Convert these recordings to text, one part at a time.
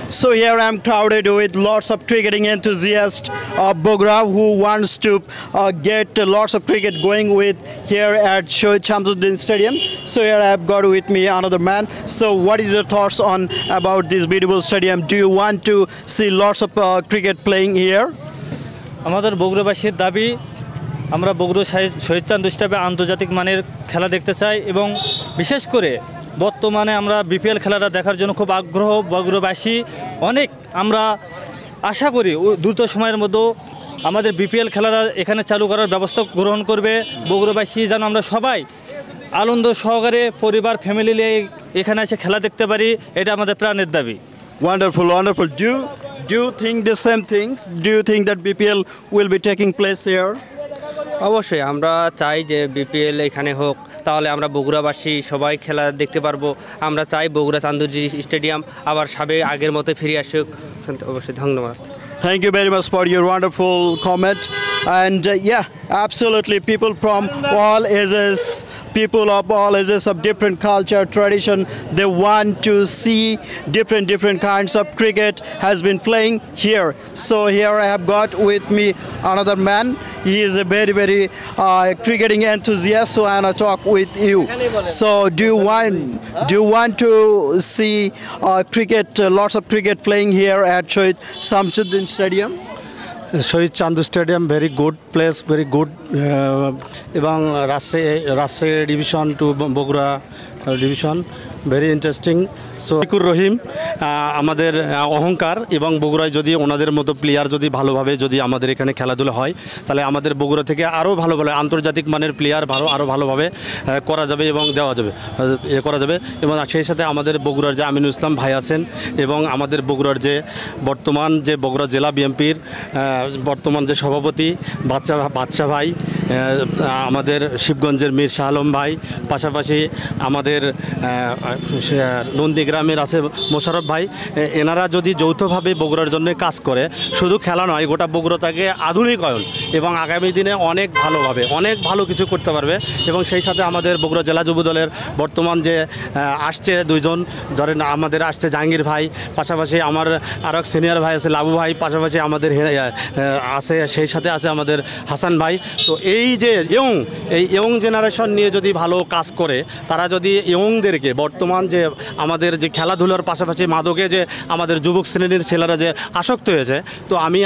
So here I am crowded with lots of cricketing enthusiasts of Bogra who wants to get lots of cricket going with here at Shoaib Shamsuddin Stadium. So here I have got with me another man. So what is your thoughts on about this beautiful stadium? Do you want to see lots of cricket playing here? আমাদের বগুড়াবাসীর দাবি আমরা বগুড়া শহীদ চান্দু স্টেডিয়ামে আন্তর্জাতিক মানের খেলা দেখতে চাই এবং বিশেষ করে বর্তমানে আমরা বিপিএল খেলাটা দেখার জন্য খুব আগ্রহ বগুড়াবাসী অনেক আমরা আশা করি দ্রুত সময়ের মধ্যে আমাদের বিপিএল খেলাটা এখানে চালু করার ব্যবস্থা গ্রহণ করবে বগুড়াবাসী যেন আমরা সবাই আনন্দ সহকারে পরিবার ফ্যামিলি নিয়ে এখানে এসে খেলা দেখতে পারি এটা আমাদের প্রাণের দাবি Wonderful, wonderful. Do you think the same things? Do you think that BPL will be taking place here? অবশ্যই আমরা চাই যে বিপিএল এখানে হোক তাহলে আমরা বগুড়াবাসী সবাই খেলা দেখতে পারবো আমরা চাই বগুড়া চান্দুজি স্টেডিয়াম আবার আগের মতো ফিরে আসুক অবশ্যই ধন্যবাদ Thank you very much for your wonderful comment. And yeah, absolutely, people from all ages, people of all ages of different culture, tradition, they want to see different kinds of cricket has been playing here. So here I have got with me another man. He is a very cricketing enthusiast. So I want to talk with you. So do you want to see cricket, lots of cricket playing here at Shoaib Shamsuddin Stadium? Shaheed Chandu stadium very good place very good এবং Rajshahi division to Bogura division very interesting Shafiqur Rahim আমাদের অহংকার এবং বগুড়ায় যদি ওনাদের মতো player যদি ভালোভাবে যদি আমাদের এখানে খেলাধুলা হয় তাহলে আমাদের বগুড়া থেকে আরও ভালো আন্তর্জাতিক মানের প্লেয়ার আরও ভালোভাবে করা যাবে এবং দেওয়া যাবে করা যাবে এবং সেই সাথে আমাদের বগুড়ার যে আমিনুল ইসলাম ভাই আছেন এবং আমাদের বগুড়ার যে বর্তমান যে বগুড়া জেলা বিএনপির বর্তমান যে সভাপতি বাদশা ভাই আমাদের শিবগঞ্জের মীর শাহ আলম ভাই পাশাপাশি আমাদের নন্দীগ্রামের আছে মোশারফ ভাই এনারা যদি যৌথভাবে বগুড়ার জন্য কাজ করে শুধু খেলা নয় গোটা বগুড়াটাকে আধুনিকায়ন এবং আগামী দিনে অনেক ভালো কিছু করতে পারবে এবং সেই সাথে আমাদের বগুড়া জেলা যুব দলের বর্তমান যে আসছে দুইজন ধরেন আমাদের আসছে জাহাঙ্গীর ভাই পাশাপাশি আমার আরও সিনিয়র ভাই আছে লাবু ভাই পাশাপাশি আমাদের আছে সেই সাথে আছে আমাদের হাসান ভাই তো এই যে ইয়ং জেনারেশন নিয়ে যদি ভালো কাজ করে তারা যদি ইয়ংদেরকে বর্তমান যে আমাদের যে খেলাধুলার পাশাপাশি মাদকে যে আমাদের যুবক শ্রেণীর ছেলেরা যে আসক্ত হয়েছে তো আমি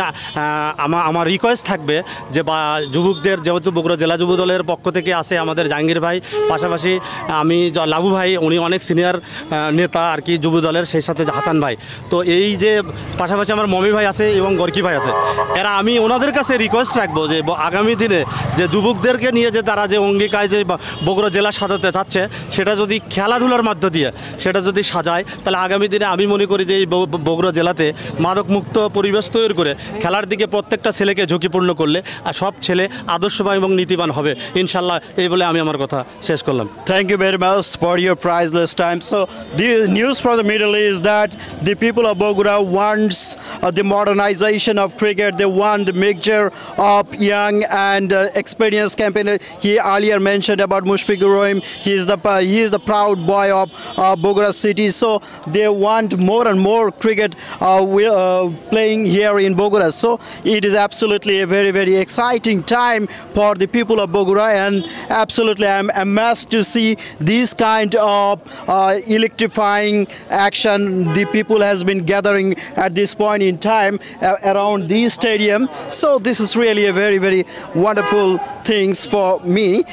আমার রিকোয়েস্ট থাকবে যে বা যুবকদের যেহেতু বগুড়া জেলা যুব দলের পক্ষ থেকে আছে আমাদের জাহাঙ্গীর ভাই পাশাপাশি আমি লাবু ভাই উনি অনেক সিনিয়র নেতা আর কি যুব দলের সেই সাথে হাসান ভাই তো এই যে পাশাপাশি আমার মমি ভাই আছে এবং গর্কি ভাই আছে এরা আমি ওনাদের কাছে রিকোয়েস্ট রাখবো যে আগামী দিনে যে যুবকদেরকে নিয়ে যে তারা যে অঙ্গীকার যে বগুড়া জেলা সাজাতে চাচ্ছে সেটা যদি খেলাধুলার মধ্য দিয়ে সেটা যদি সাজায় তাহলে আগামী দিনে আমি মনে করি যে এই বগুড়া জেলাতে মাদকমুক্ত পরিবেশ তৈরি করে খেলার দিকে প্রত্যেকটা ছেলেকে ঝুঁকিপূর্ণ করলে আর সব ছেলে আদর্শবান এবং নীতিবান হবে ইনশাল্লাহ এই বলে আমি আমার কথা শেষ করলাম Thank you very much for your priceless time. So the news from the Middle East that the people of Bogura wants the modernization of cricket. They want the mixture of young and experienced campaigner. He earlier mentioned about Mushfiqur Rahim. He is the proud boy of Bogura city. So they want more and more cricket playing here in Bogura. So it is absolutely a very exciting time for the people of Bogura, and absolutely I am amazed to see this kind of electrifying action the people has been gathering at this point in time around this stadium. So this is really a very wonderful things for me.